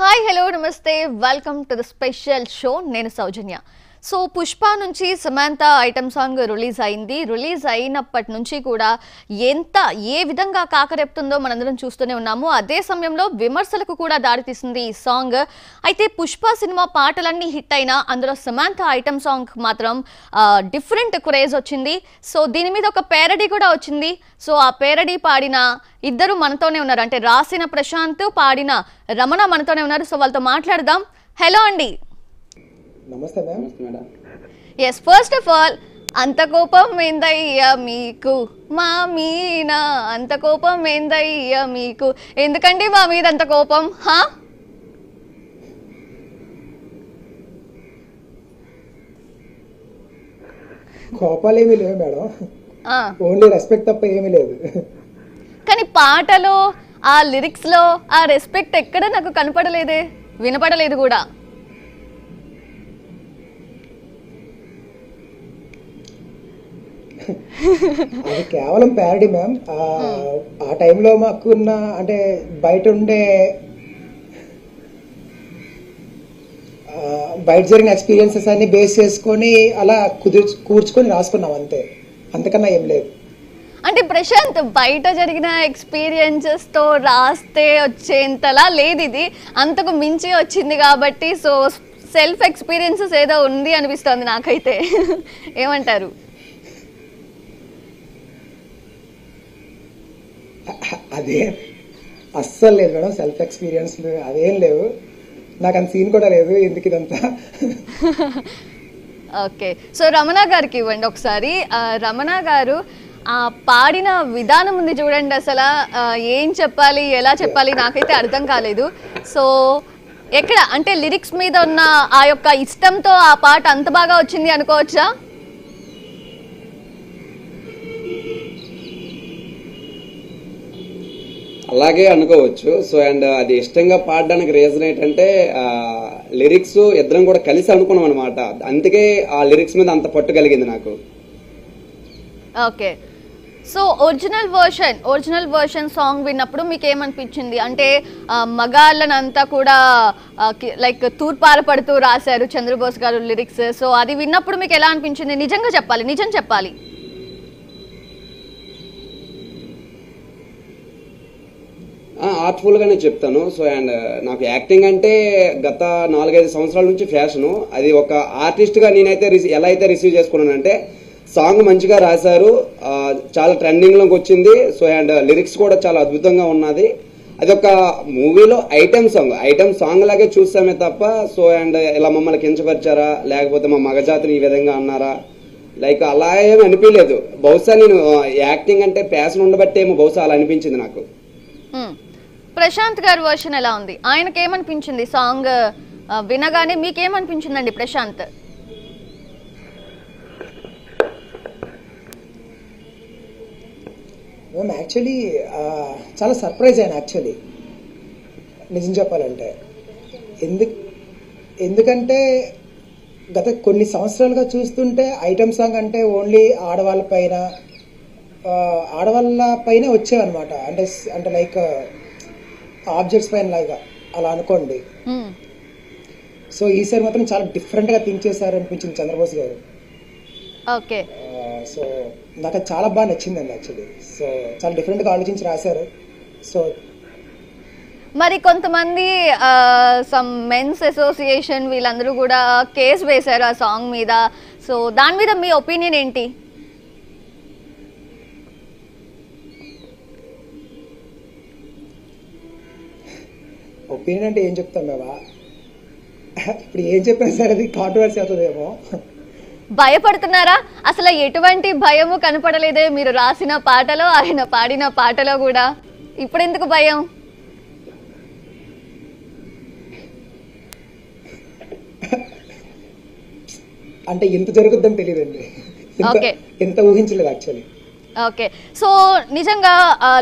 Hi hello నమస్తే welcome to the special show నేను సౌజన్య. So Pushpa నుంచి సమంత ఐటమ్ సాంగ్ రిలీజ్ అయినప్పటి నుంచి కూడా ఏ విధంగా కాకరెపుతుందో మనందరం చూస్తూనే ఉన్నాము. అదే సమయంలో విమర్శలకు కూడా దారితీస్తుంది ఈ సాంగ్. అయితే పుష్ప సినిమా పాటలన్నీ హిట్ అయినా అందులో సమంత ఐటమ్ సాంగ్ మాత్రం డిఫరెంట్ క్రేజ్ వచ్చింది. సో దీని మీద ఒక పేరడీ కూడా వచ్చింది. సో ఆ పేరడీ పాడిన ఇద్దరు మనతోనే ఉన్నారు, అంటే రాసిన ప్రశాంత్, పాడిన రమణ మనతోనే ఉన్నారు. సో వాళ్ళతో మాట్లాడదాం. హలో అండి. నమస్తే madam. Yes, first of all అంత కోపం ఏందయ్యా మీకు మా మీనా, అంత కోపం ఏందయ్యా మీకు, ఎందుకండి మా మీద అంత కోపం? కోపాలు ఏమీ లేవు మేడం, ఓన్లీ రెస్పెక్ట్ తప్ప ఏమీ లేదు. కానీ పాటలో ఆ లిరిక్స్ లో ఆ రెస్పెక్ట్ ఎక్కడ నాకు కనపడలేదే, వినపడలేదు కూడా. అది కేవలం ప్యారడీ మ్యామ్. ఆ టైంలో మాకున్న అంటే బయట జరిగిన ఎక్స్పీరియన్సెస్ అన్ని బేస్ చేసుకొని అలా కూర్చుకొని రాసుకున్నాం అంతే, అంతకన్నా ఏం లేదు. అంటే ప్రశాంత్, బయట జరిగిన ఎక్స్పీరియన్సెస్ తో రాస్తే వచ్చేంతలా లేదు ఇది, అంతకు మించి వచ్చింది కాబట్టి సో సెల్ఫ్ ఎక్స్పీరియన్సెస్ ఏదో ఉంది అనిపిస్తుంది నాకైతే. ఏమంటారు? అదే అస్సలు లేదు మేడం, సెల్ఫ్ ఎక్స్పీరియన్స్ అదేం లేవు, నాకు అంత సీన్ కూడా లేదు. ఎందుకు ఇదంతా? ఓకే, సో రమణ గారికి ఇవ్వండి ఒకసారి. రమణ గారు ఆ పాడిన విధానం ఉంది చూడండి, అసలు ఏం చెప్పాలి, ఎలా చెప్పాలి నాకైతే అర్థం కాలేదు. సో ఎక్కడ అంటే లిరిక్స్ మీద ఉన్న ఆ యొక్క ఇష్టంతో ఆ పాట అంత బాగా వచ్చింది అనుకోవచ్చా? అలాగే అనుకోవచ్చు. సో అండ్ అది ఇష్టంగా పాడడానికి రీజన్ ఏంటంటే లిరిక్స్ ఇద్దరం కూడా కలిసి అనుకున్నాం అనమాట, అందుకే ఆ లిరిక్స్ మీద అంత పట్టు కలిగింది నాకు. Okay, so original version song విన్నప్పుడు మీకు ఏమనిపించింది? అంటే మగాళ్ళనంతా కూడా లైక్ తూర్పారపడుతూ రాశారు చంద్రబోస్ గారు లిరిక్స్. సో అది విన్నప్పుడు మీకు ఎలా అనిపించింది? నిజంగా చెప్పాలి, నిజం చెప్పాలి. ఆర్ట్ఫుల్ గానే చెప్తాను. సో అండ్ నాకు యాక్టింగ్ అంటే గత 4-5 సంవత్సరాల నుంచి ఫ్యాషను. అది ఒక ఆర్టిస్ట్ గా నేనైతే ఎలా అయితే రిసీవ్ చేసుకున్నానంటే, సాంగ్ మంచిగా రాశారు, చాలా ట్రెండింగ్ లోకి వచ్చింది. సో అండ్ లిరిక్స్ కూడా చాలా అద్భుతంగా ఉన్నది. అది ఒక మూవీలో ఐటమ్ సాంగ్ లాగే చూసామే తప్ప సో అండ్ ఇలా మమ్మల్ని కించపరిచారా, లేకపోతే మా మగజాతిని ఈ విధంగా అన్నారా, లైక్ అలా ఏమి అనిపించలేదు. బహుశా నేను యాక్టింగ్ అంటే ప్యాషన్ ఉండబట్టేమో బహుశా అలా అనిపించింది నాకు. ప్రశాంత్ గారి వర్షన్ ఎలా ఉంది? ఆయనకి ఏమనిపించింది సాంగ్ వినగానే? మీకేమనిపించిందండి ప్రశాంత్? మేము యాక్చువల్లీ చాలా సర్ప్రైజ్ అయ్యాను యాక్చువల్లీ, నిజం చెప్పాలంటే. ఎందుకంటే గత కొన్ని సంవత్సరాలుగా చూస్తుంటే ఐటమ్ సాంగ్ అంటే ఓన్లీ ఆడవాళ్ళ పైన వచ్చేవన్నమాట. అంటే లైక్ ఆబ్జెక్ట్స్ పైన లాగా అలా అనుకోండి. సో ఈసారి మాత్రం చాలా డిఫరెంట్ గా థింక్ చేశారు అనిపించింది చంద్రబోస్ గారు. ఓకే, సో నాకు చాలా బాగా నచ్చిందండి యాక్చువల్లీ. సో చాలా డిఫరెంట్ గా ఆలోచించి రాశారు. సో మరి కొంతమంది సమ్ మెన్స్ అసోసియేషన్ వీళ్ళందరూ కూడా కేసు వేశారు ఆ సాంగ్ మీద. సో దాని మీద మీ ఒపీనియన్ ఏంటి? ఒపీనియన్ అంటే ఏం చెప్తాం మేమా, ఇప్పుడు ఏం చెప్పాను సార్, అది కాంట్రవర్సీ అవుతుందేమో. భయపడుతున్నారా? అసలు ఎటువంటి భయము కనపడలేదే మీరు రాసిన పాటలో, ఆయన పాడిన పాటలో కూడా. ఇప్పుడు ఎందుకు భయం? అంటే ఎంత జరుగుద్దని తెలియదండి, ఎంత ఊహించలేదు యాక్చువల్లీ. ఓకే, సో నిజంగా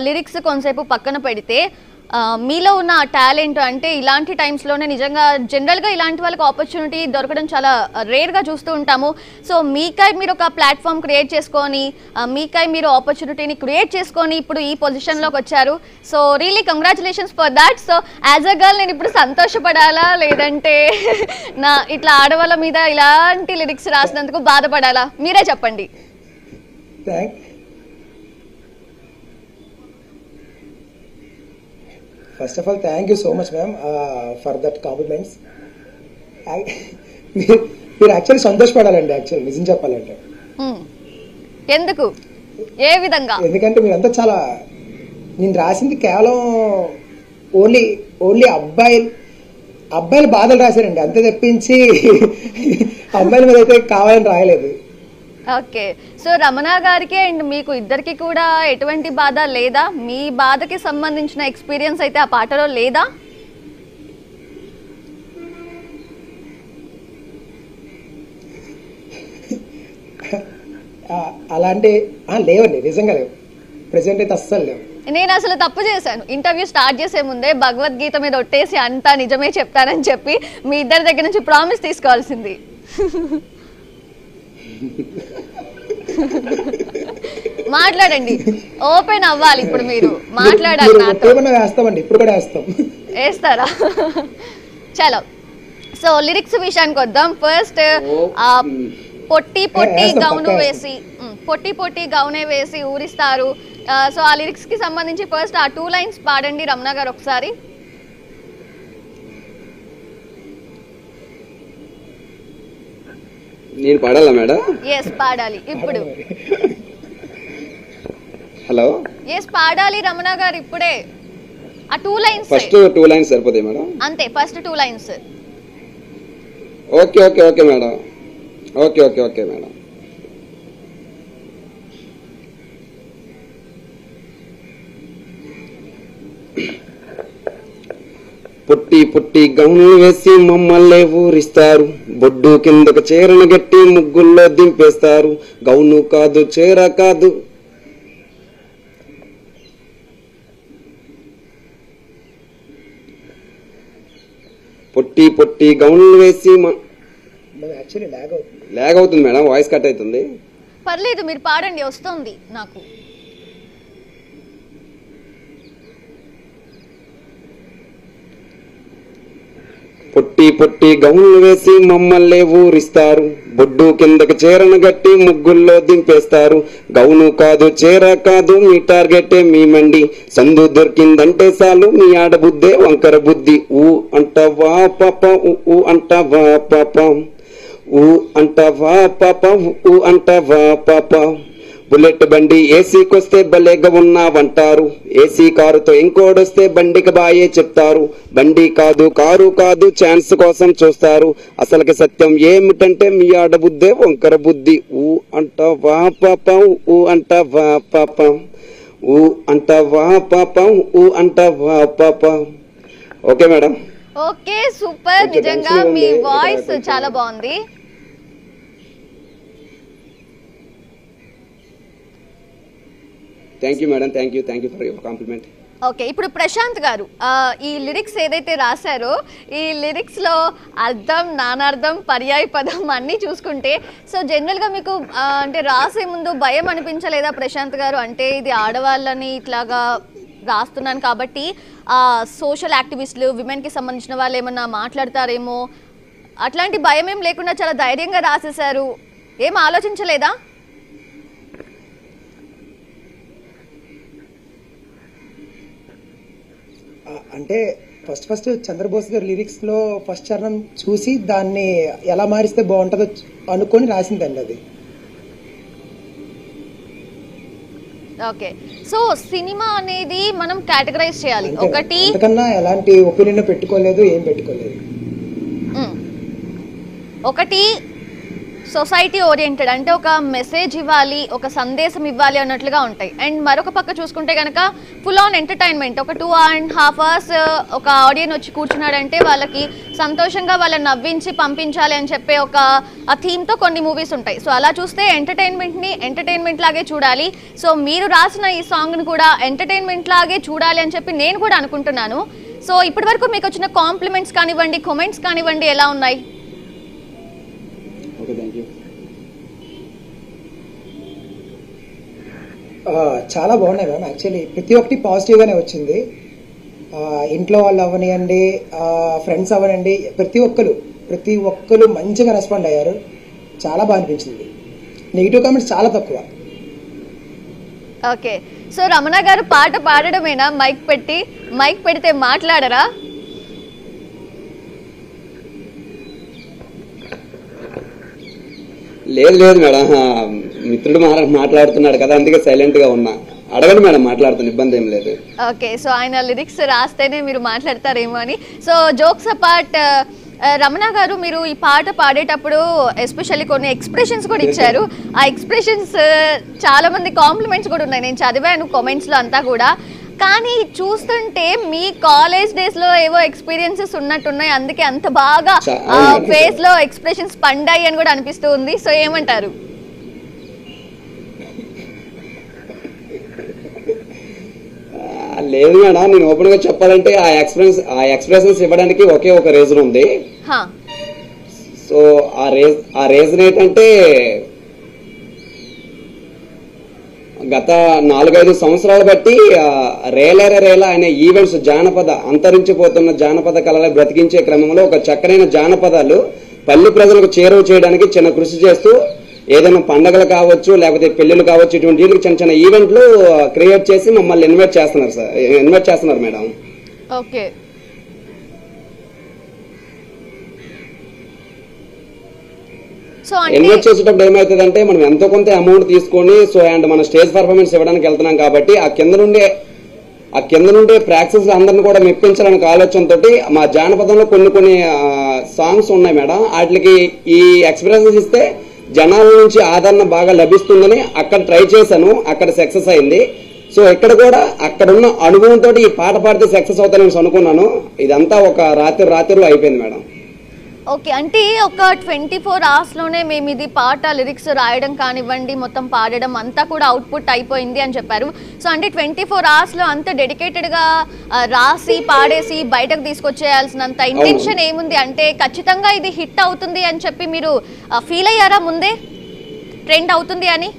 లిరిక్స్ కొంతసేపు పక్కన పెడితే మీలో ఉన్న టాలెంట్ అంటే ఇలాంటి టైమ్స్లోనే నిజంగా జనరల్గా ఇలాంటి వాళ్ళకి ఆపర్చునిటీ దొరకడం చాలా రేర్గా చూస్తూ ఉంటాము. సో మీకై మీరు ఒక ప్లాట్ఫామ్ క్రియేట్ చేసుకొని మీకై మీరు ఆపర్చునిటీని క్రియేట్ చేసుకొని ఇప్పుడు ఈ పొజిషన్లోకి వచ్చారు. So really congratulations for that. So as a girl నేను ఇప్పుడు సంతోషపడాలా లేదంటే నా ఇట్లా ఆడవాళ్ళ మీద ఇలాంటి లిరిక్స్ రాసినందుకు బాధపడాలా? మీరే చెప్పండి. First of all thank you so much ma'am for that compliments. మీరు యాక్చువల్లీ సంతోషపడాలండి, యాక్చువల్లీ నిజం చెప్పాలంటే. ఎందుకు, ఏ విధంగా? ఎందుకంటే మీరంతా చాలా, నేను రాసింది కేవలం ఓన్లీ అబ్బాయిల బాధలు రాశారండి, అంతే తెప్పించి అమ్మాయిల మీద అయితే కావాలని రాయలేదు. ఓకే, సో రమణ గారికి అండ్ మీకు ఇద్దరికి కూడా ఎటువంటి బాధ లేదా? మీ బాధకి సంబంధించిన ఎక్స్పీరియన్స్ అయితే ఆ పాటలో లేదా? అలాంటి లేవండి, నిజంగా లేవు, ప్రెసెంట్ అయితే అస్సలు లేవు. నేను అసలు తప్పు చేశాను. ఇంటర్వ్యూ స్టార్ట్ చేసే ముందే భగవద్గీత మీద ఒట్టేసి అంతా నిజమే చెప్తానని చెప్పి మీ ఇద్దరి దగ్గర నుంచి ప్రామిస్ తీసుకోవాల్సింది. మాట్లాడండి, ఓపెన్ అవ్వాలి. ఇప్పుడు మీరు మాట్లాడాలి నాతో. వేస్తామండి, ఇప్పుడు కూడా వేస్తాం. వేస్తారా? చలో, సో లిరిక్స్ విషయానికి వద్దాం. ఫస్ట్ పొట్టి గౌనే వేసి ఊరిస్తారు. సో ఆ లిరిక్స్ కి సంబంధించి ఫస్ట్ ఆ 2 లైన్స్ పాడండి రమణ గారు ఒకసారి. నేను పాడాలా మేడం? ఎస్ పాడాలి ఇప్పుడు. హలో, ఎస్ పాడాలి రమణ గారు ఇప్పుడే. ఆ 2 లైన్స్, ఫస్ట్ 2 లైన్స్ సరిపోతాయి మేడం? అంతే, first 2 lines. Okay okay okay madam, okay okay okay madam. పుట్టి గౌను వేసి మమ్మల్ని ఊరిస్తారు, బొడ్డు కిందకు చీరను గట్టి ముగ్గుల్లో దింపేస్తారు. గౌను కాదు చీర కాదు, పొట్టి గౌన్లు వేసి లాగ్ అవుతుంది మేడం, వాయిస్ కట్ అవుతుంది. పర్లేదు, మీరు పాడండి, వస్తుంది నాకు. పొట్టి గౌన్లు వేసి మమ్మల్ని ఊరిస్తారు, బొడ్డు కిందకి చీరను గట్టి ముగ్గుల్లో దింపేస్తారు. గౌను కాదు చీర కాదు, మీ టార్గెటే మీ మండి. సందు దొరికిందంటే చాలు మీ ఆడబుద్దే వంకర బుద్ధి. ఊ అంటావా పాప, ఊ అంటావా పాప, ఊ అంటావా పాప, ఊ అంటావా పాప. బుల్లెట్ బండి ఏసీకొస్తే భలేగా ఉన్నావంటారు, ఏసీ కారుతో ఇంకోడొస్తే బండికి బాయే చెప్తారు. బండి కాదు కారు కాదు, ఛాన్స్ కోసం చూస్తారు. అసలుకి సత్యం ఏమిటంటే మీ ఆడబుద్దే వంకర బుద్ధి. ఊ అంటావా పాప, ఊ అంటావా పాప, ఊ అంటావా పాప, ఊ అంటావా పాప. Okay madam. Okay, super. నిజంగా మీ వాయిస్ చాలా బాగుంది. Thank you madam, thank you for your compliment. Okay, ఇప్పుడు ప్రశాంత్ గారు ఈ లిరిక్స్ ఏదైతే రాశారో ఈ లిరిక్స్లో అర్థం, నానార్థం, పర్యాయ పదం అన్నీ చూసుకుంటే సో జనరల్గా మీకు అంటే రాసే ముందు భయం అనిపించలేదా ప్రశాంత్ గారు? అంటే ఇది ఆడవాళ్ళని ఇట్లాగా రాస్తున్నాను కాబట్టి సోషల్ యాక్టివిస్టులు, విమెన్కి సంబంధించిన వాళ్ళు ఏమన్నా మాట్లాడతారేమో, అట్లాంటి భయం ఏం లేకుండా చాలా ధైర్యంగా రాసేశారు. ఏం ఆలోచించలేదా? అంటే ఫస్ట్ చంద్రబోస్ గారి లిరిక్స్ లో ఫస్ట్ చరణం చూసి దాన్ని ఎలా మారిస్తే బాగుంటుందో అనుకొని రాసిందండి అది. ఓకే, సో సినిమా అనేది మనం కేటగరైజ్ చేయాలి. ఒకటి అంతకన్నా ఎలాంటి ఒపీనియన్ పెట్టుకోలేదు, ఏం పెట్టుకోలేదు. ఒకటి సొసైటీ ఓరియంటెడ్, అంటే ఒక మెసేజ్ ఇవ్వాలి, ఒక సందేశం ఇవ్వాలి అన్నట్లుగా ఉంటాయి. అండ్ మరొక పక్క చూసుకుంటే కనుక ఫుల్ ఆన్ ఎంటర్టైన్మెంట్, ఒక 2.5 hours ఒక ఆడియన్స్ వచ్చి కూర్చున్నాడంటే వాళ్ళకి సంతోషంగా వాళ్ళని నవ్వించి పంపించాలి అని చెప్పే ఒక ఆ థీమ్తో కొన్ని మూవీస్ ఉంటాయి. సో అలా చూస్తే ఎంటర్టైన్మెంట్ని ఎంటర్టైన్మెంట్ లాగే చూడాలి. సో మీరు రాసిన ఈ సాంగ్ని కూడా ఎంటర్టైన్మెంట్ లాగే చూడాలి అని చెప్పి నేను కూడా అనుకుంటున్నాను. సో ఇప్పటి వరకు మీకు వచ్చిన కాంప్లిమెంట్స్ కానివ్వండి, కామెంట్స్ కానివ్వండి, ఎలా ఉన్నాయి? చాలా బాగున్నాయి మ్యామ్. యాక్చువల్లీ ప్రతి ఒక్కటి పాజిటివ్గానే వచ్చింది. ఇంట్లో వాళ్ళు అవనివ్వండి, ఫ్రెండ్స్ అవనండి, ప్రతి ఒక్కరు మంచిగా రెస్పాండ్ అయ్యారు. చాలా బాగా అనిపించింది. నెగిటివ్ కామెంట్స్ చాలా తక్కువ. ఓకే, సో రమణ గారు పాట పాడడమేనా మైక్ పెడితే మాట్లాడరా? లేదు మేడం, మిత్రుడు మాట్లాడుతున్నాడు కదా, అందుకే సైలెంట్ గా ఉన్నా. అడగండి మేడం, మాట్లాడుతున్న ఇబ్బంది ఏం లేదు. ఓకే, సో ఆయన లిరిక్స్ రాస్తేనే మీరు మాట్లాడతారేమో అని. సో జోక్స్ అపార్ట్, రమణ గారు మీరు ఈ పాట పాడేటప్పుడు ఎస్పెషల్లీ కొన్ని ఎక్స్ప్రెషన్స్ కూడా ఇచ్చారు. ఆ ఎక్స్ప్రెషన్స్ చాలా మంది కాంప్లిమెంట్స్ కూడా ఉన్నాయి, నేను చదివాను కామెంట్స్లో అంతా కూడా. కానీ చూస్తుంటే మీ కాలేజ్ డేస్ లో ఏవో ఎక్స్పీరియన్సెస్ ఉన్నట్టున్నాయి, అందుకే అంత బాగా ఫేస్ లో ఎక్స్ప్రెషన్స్ పండాయి అని కూడా అనిపిస్తూ ఉంది. సో ఏమంటారు? లేదు మేడం, నేను ఓపెన్ గా చెప్పాలంటే ఆ ఎక్స్ప్రెషన్స్ ఇవ్వడానికి ఒకే ఒక రీజన్ ఉంది. సో ఆ రీజన్ ఏంటంటే గత 4-5 సంవత్సరాలు బట్టి రేలా అనే ఈవెంట్స్, అంతరించిపోతున్న జానపద కళలు బ్రతికించే క్రమంలో ఒక చక్కనైన జానపదాలు పల్లె ప్రజలకు చేరువ చేయడానికి చిన్న కృషి చేస్తూ ఏదైనా పండగలు కావచ్చు, లేకపోతే పెళ్లిళ్ళు కావచ్చు, ఇటువంటి చిన్న ఈవెంట్లు క్రియేట్ చేసి మమ్మల్ని ఇన్వైట్ చేస్తున్నారు మేడం. ఓకే, ఇన్వైట్ చేసేటప్పుడు ఏమవుతుందంటే మనం ఎంతో కొంత అమౌంట్ తీసుకొని మన స్టేజ్ పర్ఫార్మెన్స్ ఇవ్వడానికి వెళ్తున్నాం కాబట్టి ఆ కింద నుండే ప్రాక్టీస్ అందరిని కూడా మెప్పించాలనే ఆలోచనతో మా జానపదంలో కొన్ని సాంగ్స్ ఉన్నాయి మేడం. వాటికి ఈ ఎక్స్ప్రెషన్స్ ఇస్తే జనాల నుంచి ఆదరణ బాగా లభిస్తుందని అక్కడ ట్రై చేశాను, అక్కడ సక్సెస్ అయింది. సో ఇక్కడ కూడా అక్కడున్న అనుభవంతో ఈ పాట పాడితే సక్సెస్ అవుతానని అనుకున్నాను. ఇదంతా ఒక రాత్రిలో అయిపోయింది మేడం. ఓకే, అంటే ఒక 24 hours లోనే మేము ఇది పాట లిరిక్స్ రాయడం కానివ్వండి, మొత్తం పాడడం అంతా కూడా అవుట్పుట్ అయిపోయింది అని చెప్పారు. సో అంటే 24 hours లో అంత డెడికేటెడ్గా రాసి పాడేసి బయటకు తీసుకొచ్చేయాల్సినంత ఇంటెన్షన్ ఏముంది? అంటే ఖచ్చితంగా ఇది హిట్ అవుతుంది అని చెప్పి మీరు ఫీల్ అయ్యారా ముందే, ట్రెండ్ అవుతుంది అని?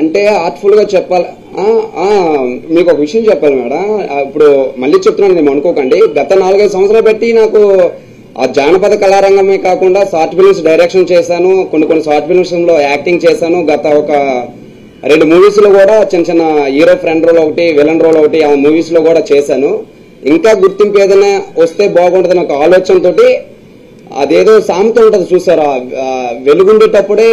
అంటే ఆర్ట్ఫుల్ గా చెప్పాలి. మీకు ఒక విషయం చెప్పాలి మేడం, ఇప్పుడు మళ్ళీ చెప్తున్నాను, నేను అనుకోకండి. గత 4-5 సంవత్సరాలు బట్టి నాకు ఆ జానపద కళారంగమే కాకుండా షార్ట్ ఫిల్మ్స్ డైరెక్షన్ చేశాను, కొన్ని షార్ట్ ఫిల్మ్స్ లో యాక్టింగ్ చేశాను. గత ఒక 2 మూవీస్ లో కూడా చిన్న హీరో ఫ్రెండ్ రోల్ ఒకటి, విలన్ రోల్ ఒకటి ఆ మూవీస్ లో కూడా చేశాను. ఇంకా గుర్తింపు ఏదైనా వస్తే బాగుంటుందని ఒక ఆలోచనతోటి, అదేదో సామెత ఉంటుంది చూసారా, వెలుగుండేటప్పుడే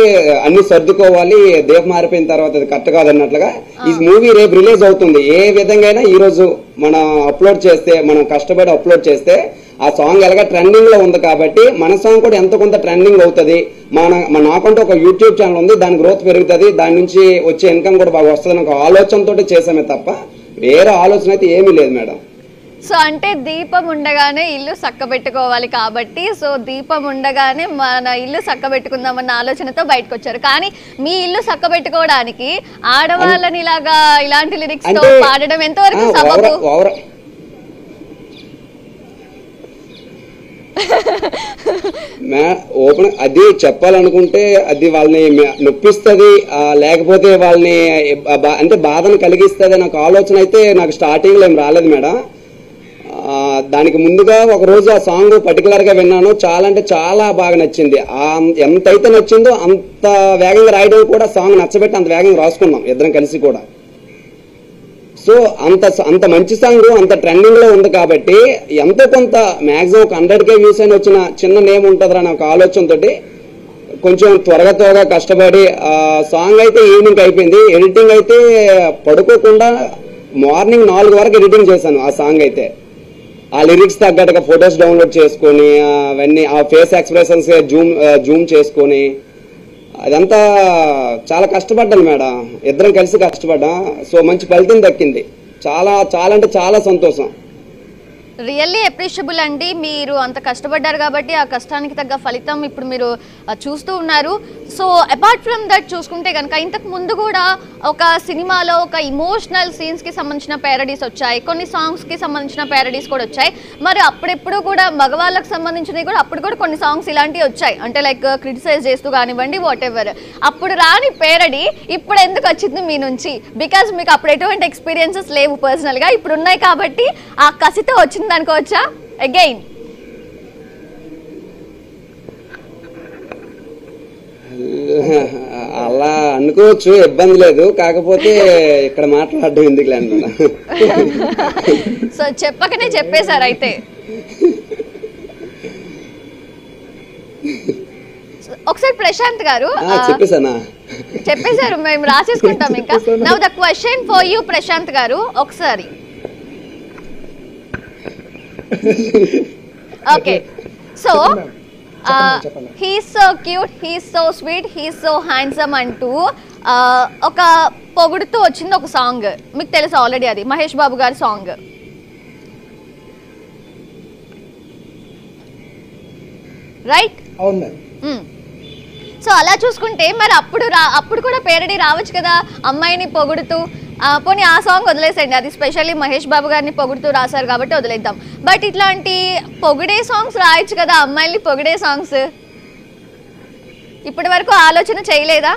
అన్ని సర్దుకోవాలి, దీపం మారిపోయిన తర్వాత అది కరెక్ట్ కాదన్నట్లుగా ఈ మూవీ రేపు రిలీజ్ అవుతుంది. ఏ విధంగా అయినా ఈ రోజు మనం అప్లోడ్ చేస్తే, మనం కష్టపడి అప్లోడ్ చేస్తే ఆ సాంగ్ ఎలాగా ట్రెండింగ్ లో ఉంది కాబట్టి మన సాంగ్ కూడా ఎంతో కొంత ట్రెండింగ్ అవుతుంది. నాకంటూ ఒక యూట్యూబ్ ఛానల్ ఉంది, దాని గ్రోత్ పెరుగుతుంది, దాని నుంచి వచ్చే ఇన్కమ్ కూడా బాగా వస్తుంది ఒక ఆలోచనతో చేసామే తప్ప వేరే ఆలోచన అయితే ఏమీ లేదు మేడం. సో అంటే దీపం ఉండగానే ఇల్లు చక్కబెట్టుకోవాలి కాబట్టి, సో దీపం ఉండగానే మన ఇల్లు చక్కబెట్టుకుందామన్న ఆలోచనతో బయటకు వచ్చారు. కానీ మీ ఇల్లు చక్కబెట్టుకోవడానికి ఆడవాళ్ళని ఇలాగా ఇలాంటి లిరిక్స్ తో పాడడం ఎంతవరకు సబబు? ఓపెన్ అది చెప్పాలనుకుంటే అది వాళ్ళని నొప్పిస్తుంది, లేకపోతే వాళ్ళని అంటే బాధను కలిగిస్తుంది నాకు ఆలోచన అయితే నాకు స్టార్టింగ్ లో ఏం రాలేదు మేడం. దానికి ముందుగా ఒక రోజు ఆ సాంగ్ పర్టికులర్ గా విన్నాను, చాలా అంటే చాలా బాగా నచ్చింది. ఎంతైతే నచ్చిందో అంత వేగంగా రాయడం కూడా సాంగ్ నచ్చబెట్టి అంత వేగంగా రాసుకున్నాం ఇద్దరం కలిసి కూడా. సో అంత మంచి సాంగ్ అంత ట్రెండింగ్ లో ఉంది కాబట్టి ఎంతో కొంత మాక్సిమం ఒక 100K వ్యూస్ అయినా వచ్చిన చిన్న నేమ్ ఉంటుందిరా అనే ఒక ఆలోచనతో కొంచెం త్వరగా కష్టపడి సాంగ్ అయితే ఈవినింగ్ అయిపోయింది. ఎడిటింగ్ అయితే పడుకోకుండా మార్నింగ్ 4 వరకు ఎడిటింగ్ చేశాను ఆ సాంగ్ అయితే. ఆ లిరిక్స్ తగ్గట్టుగా ఫొటోస్ డౌన్లోడ్ చేసుకొని అవన్నీ ఆ ఫేస్ ఎక్స్ప్రెషన్స్ జూమ్ చేసుకొని అదంతా చాలా కష్టపడ్డాను మేడం, ఇద్దరం కలిసి కష్టపడ్డాం. సో మంచి ఫలితం దక్కింది, చాలా చాలా అంటే చాలా సంతోషం. రియల్లీ అప్రిషియబుల్ అండి. మీరు అంత కష్టపడ్డారు కాబట్టి ఆ కష్టానికి తగ్గ ఫలితం ఇప్పుడు మీరు చూస్తూ ఉన్నారు. సో అపార్ట్ ఫ్రమ్ దట్ చూసుకుంటే కనుక ఇంతకు ముందు కూడా ఒక సినిమాలో ఒక ఇమోషనల్ సీన్స్కి సంబంధించిన ప్యారడీస్ వచ్చాయి, కొన్ని సాంగ్స్కి సంబంధించిన ప్యారడీస్ కూడా వచ్చాయి. మరి అప్పుడెప్పుడు కూడా మగవాళ్ళకి సంబంధించినవి కూడా అప్పుడు కూడా కొన్ని సాంగ్స్ ఇలాంటివి వచ్చాయి, అంటే లైక్ క్రిటిసైజ్ చేస్తూ కానివ్వండి వాట్ ఎవర్. అప్పుడు రాని ప్యారడీ ఇప్పుడు ఎందుకు వచ్చింది మీ నుంచి? బికాజ్ మీకు అప్పుడు ఎటువంటి ఎక్స్పీరియన్సెస్ లేవు పర్సనల్గా, ఇప్పుడు ఉన్నాయి కాబట్టి ఆ కసితో వచ్చింది అనుకోవచ్చా అగైన్? అలా అనుకోవచ్చు, ఇబ్బంది లేదు. కాకపోతే ఇక్కడ మాట్లాడడం ఎందుకు లేను. సో చెప్పకనే చెప్పేశారు అయితే. ఒకసారి ప్రశాంత్ గారు చెప్పేశారు, మేము రాసేసుకుంటాం. ఇంకా now the question for you Prashant గారు, ఒకసారి okay. So he's so cute, he's so sweet, he's so handsome అంటూ ఒక పొగుడుతూ వచ్చింది ఒక సాంగ్, మీకు తెలుసు ఆల్రెడీ, అది మహేష్ బాబు గారి సాంగ్. రైట్? అవును. సో అలా చూసుకుంటే మరి అప్పుడు కూడా పేరడీ రావచ్చు కదా, అమ్మాయిని పొగుడుతూ. పోనీ ఆ సాంగ్ వదిలేసేయండి, అది స్పెషల్లీ మహేష్ బాబు గారిని పొగుడుతూ రాశారు కాబట్టి వదిలేద్దాం. బట్ ఇట్లాంటి పొగిడే సాంగ్స్ రాయొచ్చు కదా, అమ్మాయిల్ని పొగిడే సాంగ్స్. ఇప్పటి వరకు ఆలోచన చేయలేదా?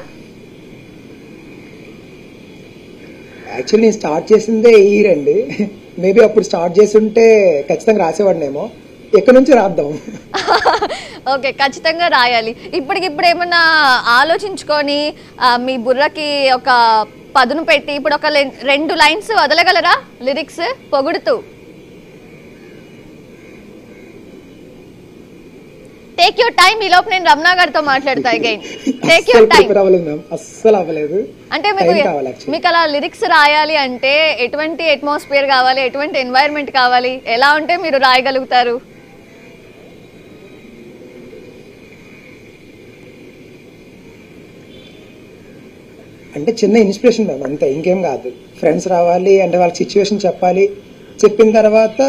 యాక్చువల్లీ నేను స్టార్ట్ చేసిందే ఈ రండి, మేబీ అప్పుడు స్టార్ట్ చేసి ఉంటే ఖచ్చితంగా రాసేవాడినేమో. ఎక్కడి నుంచి రాద్దాం? ఓకే, ఖచ్చితంగా రాయాలి. ఇప్పటికిప్పుడు ఏమన్నా ఆలోచించుకొని మీ బుర్రకి ఒక పదును పెట్టి ఇప్పుడు ఒక 2 లైన్స్ వదలగలరా లిరిక్స్ పొగుడుతూ? Take your time. ఈ లోపు నేను రమణ గారితో మాట్లాడతా అగైన్. Take your time. అస్సలు అవ్వలేదు. అంటే మీకు అలా లిరిక్స్ రాయాలి అంటే ఎటువంటి అట్మాస్ఫియర్ కావాలి, ఎటువంటి ఎన్వైరన్మెంట్ కావాలి, ఎలా ఉంటే మీరు రాయగలుగుతారు? అంటే చిన్న ఇన్స్పిరేషన్ మ్యామ్, అంతే, ఇంకేం కాదు. ఫ్రెండ్స్ రావాలి అంటే వాళ్ళకి సిచ్యువేషన్ చెప్పాలి, చెప్పిన తర్వాత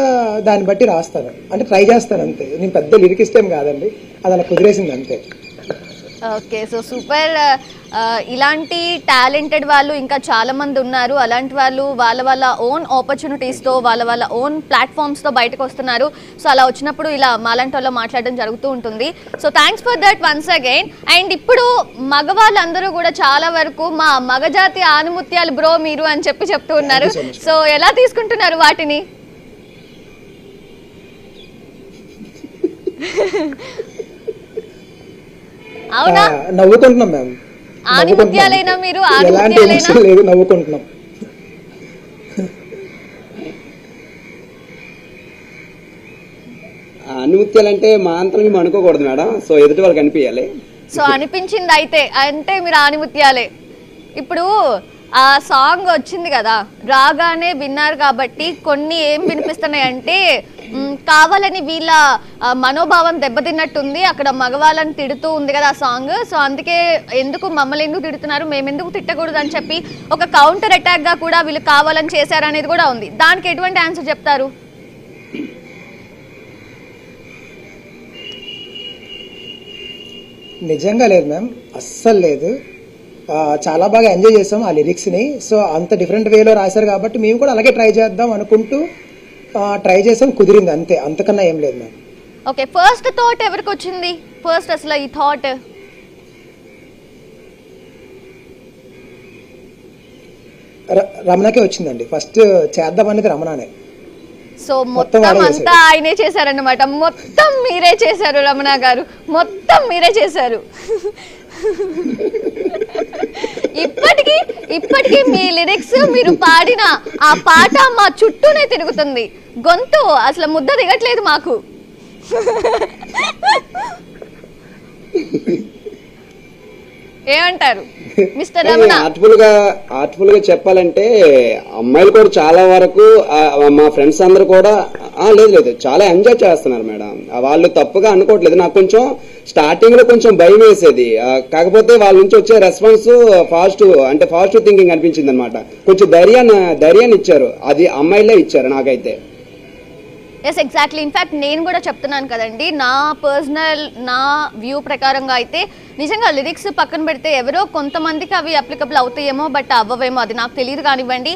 దాన్ని బట్టి రాస్తాను, అంటే ట్రై చేస్తాను అంతే. నేను పెద్ద లిరికిస్ట్ ఏం కాదండి, అది అలా కుదిరేసింది అంతే. Okay, so super. ఇలాంటి టాలెంటెడ్ వాళ్ళు ఇంకా చాలా మంది ఉన్నారు. అలాంటి వాళ్ళు వాళ్ళ ఓన్ ఆపర్చునిటీస్తో వాళ్ళ ఓన్ ప్లాట్ఫామ్స్తో బయటకు వస్తున్నారు. సో అలా వచ్చినప్పుడు ఇలా మాలాంటి వాళ్ళు మాట్లాడడం జరుగుతూ ఉంటుంది. So thanks for that once again. And ఇప్పుడు మగవాళ్ళందరూ కూడా చాలా వరకు మా మగజాతి ఆనుముత్యాలు బ్రో మీరు అని చెప్తూ ఉన్నారు. సో ఎలా తీసుకుంటున్నారు వాటిని? అవునా, నవ్వుకుంటున్నాం మ్యామ్. ఆనిముత్యాలైనా మీరు? ఎలాంటి ఎమోషన్ లేదు, నవ్వుకుంటున్నాం. ఆనిముత్యాలంటే మా అంతరం మేము అనుకోకూడదు మేడం, సో ఎదుటి వాళ్ళకి అనిపించాలి. సో అనిపించింది అయితే అంటే మీరు ఆనిముత్యాలే. ఇప్పుడు ఆ సాంగ్ వచ్చింది కదా, రాగానే విన్నారు కాబట్టి కొన్ని ఏం వినిపిస్తున్నాయి అంటే కావాలని వీళ్ళ మనోభావం దెబ్బతిన్నట్టుంది, అక్కడ మగవాళ్ళని తిడుతూ ఉంది కదా ఆ సాంగ్. సో అందుకే ఎందుకు మమ్మల్ని ఎందుకు తిడుతున్నారు, మేమెందుకు తిట్టకూడదు అని చెప్పి ఒక కౌంటర్ అటాక్ గా కూడా వీళ్ళు కావాలని చేశారనేది కూడా ఉంది. దానికి ఎటువంటి ఆన్సర్ చెప్తారు? నిజంగా లేదు మ్యామ్, అస్సలు లేదు. చాలా బాగా ఎంజాయ్ చేసాం ఆ లిరిక్స్ని. సో అంత డిఫరెంట్ వేలో రాశారు కాబట్టి మేము కూడా అలాగే ట్రై చేద్దాం అనుకుంటూ ట్రై చేసాం, కుదిరింది అంతే, అంతకన్నా ఏం లేదు మ్యామ్. ఓకే, ఫస్ట్ థాట్ ఎవరికి వచ్చింది? ఫస్ట్ అసలు ఈ థాట్ రమణకే వచ్చిందండి. ఫస్ట్ చేద్దాం అనేది రమణనే. సో మొత్తం అంతా ఆయనే చేశారన్నమాట, మొత్తం మీరే చేశారు రమణ గారు, మొత్తం మీరే చేశారు. ఇప్పటికీ మీ లిరిక్స్ మీరు పాడిన ఆ పాట మా చుట్టూనే తిరుగుతుంది, గొంతు అసలు ముద్ద దిగట్లేదు మాకు. ఏమంటారు మిస్టర్ రమణ? ఆర్ట్ఫుల్ గా చెప్పాలంటే అమ్మాయిలు కూడా చాలా వరకు మా ఫ్రెండ్స్ అందరు కూడా లేదు లేదు, చాలా ఎంజాయ్ చేస్తున్నారు మేడం. వాళ్ళు తప్పుగా అనుకోవట్లేదు. నాకు కొంచెం స్టార్టింగ్ లో కొంచెం భయం వేసేది, కాకపోతే వాళ్ళ నుంచి వచ్చే రెస్పాన్స్ పాజిటివ్ థింకింగ్ అనిపించింది అనమాట. కొంచెం ధైర్యాన్ని ఇచ్చారు, అది అమ్మాయిలే ఇచ్చారు నాకైతే. Yes exactly. ఇన్ఫ్యాక్ట్ నేను కూడా చెప్తున్నాను కదండి, నా వ్యూ ప్రకారంగా అయితే నిజంగా లిరిక్స్ పక్కన పెడితే ఎవరో కొంతమందికి అవి అప్లికబుల్ అవుతాయేమో, బట్ అవ్వవేమో, అది నాకు తెలియదు కానివ్వండి.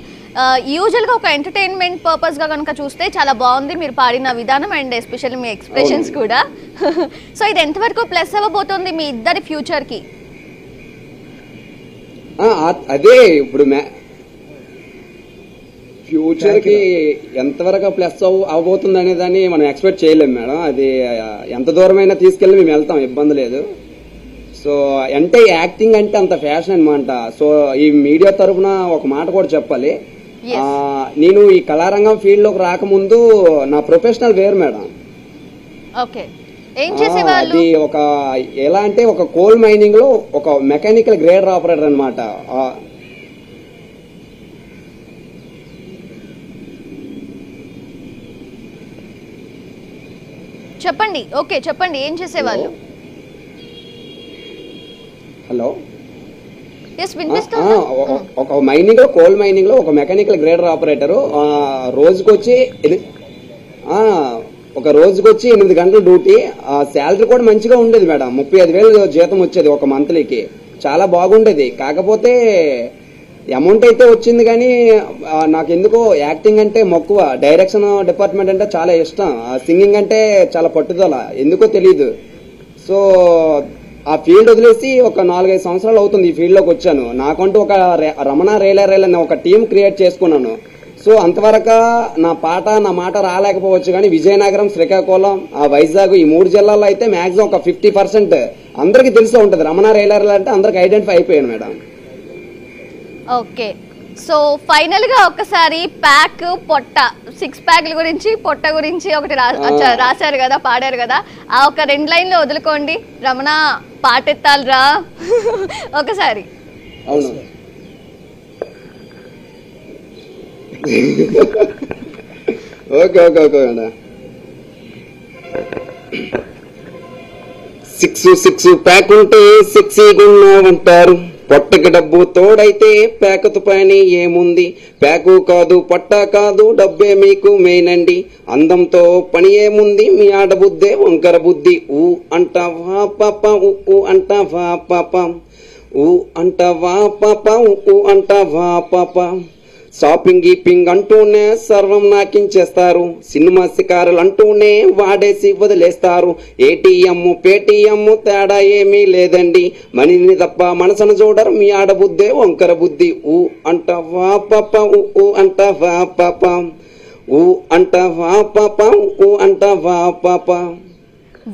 యూజువల్గా ఒక ఎంటర్టైన్మెంట్ పర్పస్గా కనుక చూస్తే చాలా బాగుంది మీరు పాడిన విధానం అండ్ ఎస్పెషల్లీ మీ ఎక్స్ప్రెషన్స్ కూడా. సో ఇది ఎంతవరకు ప్లస్ అవ్వబోతోంది మీ ఇద్దరి ఫ్యూచర్కి? అదే ఇప్పుడు ఫ్యూచర్ కి ఎంతవరకు ప్లస్ అవబోతుంది అనే దాన్ని మనం ఎక్స్పెక్ట్ చేయలేము మేడం. అది ఎంత దూరమైనా తీసుకెళ్ళి మేము వెళ్తాం, ఇబ్బంది లేదు. సో అంటే యాక్టింగ్ అంటే అంత ఫ్యాషన్ అనమాట. సో ఈ మీడియా తరఫున ఒక మాట కూడా చెప్పాలి, నేను ఈ కళారంగం ఫీల్డ్ లోకి రాకముందు నా ప్రొఫెషనల్ వేరు మేడం. అది ఒక ఎలా అంటే ఒక కోల్ మైనింగ్ లో ఒక మెకానికల్ గ్రేడర్ ఆపరేటర్ అనమాట. చెప్పండి. ఓకే చెప్పండి, ఏం చేసేవాళ్ళు? హలో, ఒక మైనింగ్ లో కోల్ మైనింగ్ లో ఒక మెకానికల్ గ్రేడర్ ఆపరేటర్ రోజుకొచ్చి 8 గంటల డ్యూటీ. శాలరీ కూడా మంచిగా ఉండేది మేడం, 35,000 జీతం వచ్చేది ఒక మంత్లీకి, చాలా బాగుండేది. కాకపోతే అమౌంట్ అయితే వచ్చింది కానీ నాకు ఎందుకో యాక్టింగ్ అంటే మక్కువ, డైరెక్షన్ డిపార్ట్మెంట్ అంటే చాలా ఇష్టం, సింగింగ్ అంటే చాలా పట్టుదల, ఎందుకో తెలీదు. సో ఆ ఫీల్డ్ వదిలేసి ఒక 4-5 సంవత్సరాలు అవుతుంది ఈ ఫీల్డ్ లోకి వచ్చాను. నాకంటూ ఒక రమణ రైలర్ అనే ఒక టీం క్రియేట్ చేసుకున్నాను. సో అంతవరకు నా మాట రాలేకపోవచ్చు కానీ విజయనగరం, శ్రీకాకుళం, వైజాగ్ ఈ 3 జిల్లాల్లో అయితే మాక్సిమం ఒక 50% అందరికి తెలిసే ఉంటది. రమణ రైలర్ అంటే అందరికి ఐడెంటిఫై అయిపోయాను మేడం. ఓకే, సో ఫైనల్ గా ఒక్కసారి ప్యాక్ పొట్ట 6 ప్యాక్ల గురించి పొట్ట గురించి ఒకటి రాశారు కదా, పాడారు కదా, ఆ ఒక 2 లైన్లు వదులుకోండి. రమణ పాటెత్తాలిరా ఒకసారి. అవును, okay okay okay madam. 6 pack ఉంటే సెక్సీగా ఉంటారు, పొట్టకి డబ్బు తోడైతే ప్యాకుతో పని ఏముంది, ప్యాకు కాదు పొట్ట కాదు డబ్బే మీకు మెయినండి, అందంతో పని ఏముంది మీ ఆడబుద్దే వంకర బుద్ధి, ఊ అంటావా పాప ఊ అంటావా పాప, ఊ అంటావా పాప ఊ అంటావా పాప, షాపింగ్ గీపింగ్ అంటూనే సర్వం నాకించేస్తారు, సినిమా శికారులు అంటూనే వాడేసి వదిలేస్తారు, ఏటీఎం పేటీఎం తేడా ఏమీ లేదండి, మనిని తప్ప మనసును చూడరు మీ ఆడబుద్దే వంకర బుద్ధి, ఊ అంటావా పాప ఊ అంటావా పాప, ఊ అంటావా పాప ఊ అంటావా పాప.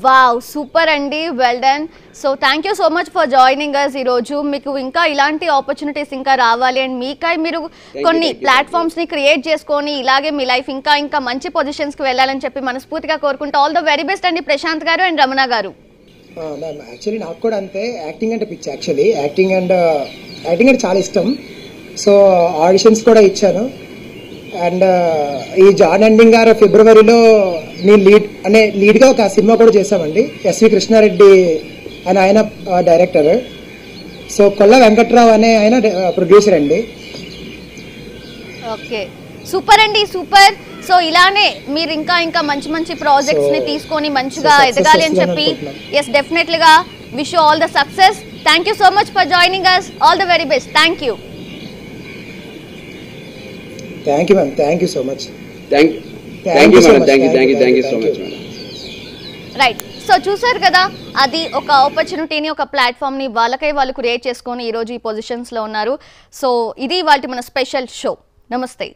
వావ్, సూపర్ అండి, well done. So thank you so much for joining us. ఈరోజు మీకు ఇంకా ఇలాంటి ఆపర్చునిటీస్ ఇంకా రావాలి అండ్ మీకై మీరు కొన్ని ప్లాట్ఫామ్స్ని క్రియేట్ చేసుకొని ఇలాగే మీ లైఫ్ ఇంకా ఇంకా మంచి పొజిషన్స్కి వెళ్ళాలని చెప్పి మనస్ఫూర్తిగా కోరుకుంటూ ఆల్ ద వెరీ బెస్ట్ అండి ప్రశాంత్ గారు అండ్ రమణ గారు. మ్యామ్ యాక్చువల్లీ నాకు కూడా అంతే, యాక్టింగ్ అంటే పిచ్చి. యాక్చువల్లీ యాక్టింగ్ అంటే చాలా ఇష్టం. సో ఆడిషన్స్ కూడా ఇచ్చాను. అండ్ ఈ జాన్ ఎండింగ్ గారు ఫిబ్రవరిలో నేను లీడ్గా ఒక సినిమా కూడా చేశామండి. ఎస్వి కృష్ణారెడ్డి అని ఆయన డైరెక్టర్. సో కొల్ల వెంకట్రావు అనే ఆయన ప్రొడ్యూసర్ అండి. ఓకే, సూపర్ అండి, సూపర్. సో ఇలానే మీరు ఇంకా ఇంకా మంచి మంచి ప్రాజెక్ట్స్ ని తీసుకొని మంచిగా ఎదగాలి అని చెప్పి ఎస్ డెఫినెట్లీగా wish you all the success. Thank you so much for joining us. All the very best. Thank you. Thank you, ma'am. Thank you so much. Thank you, madam. Thank you so much, madam. Right, so చూసారు కదా, అది ఒక ఆపర్చునిటీని, ఒక ప్లాట్ఫామ్ని వాళ్ళకై వాళ్ళు create చేసుకొని ఈరోజు ఈ పొజిషన్స్లో ఉన్నారు. సో ఇది ఇవాల్టి మన స్పెషల్ షో. నమస్తే.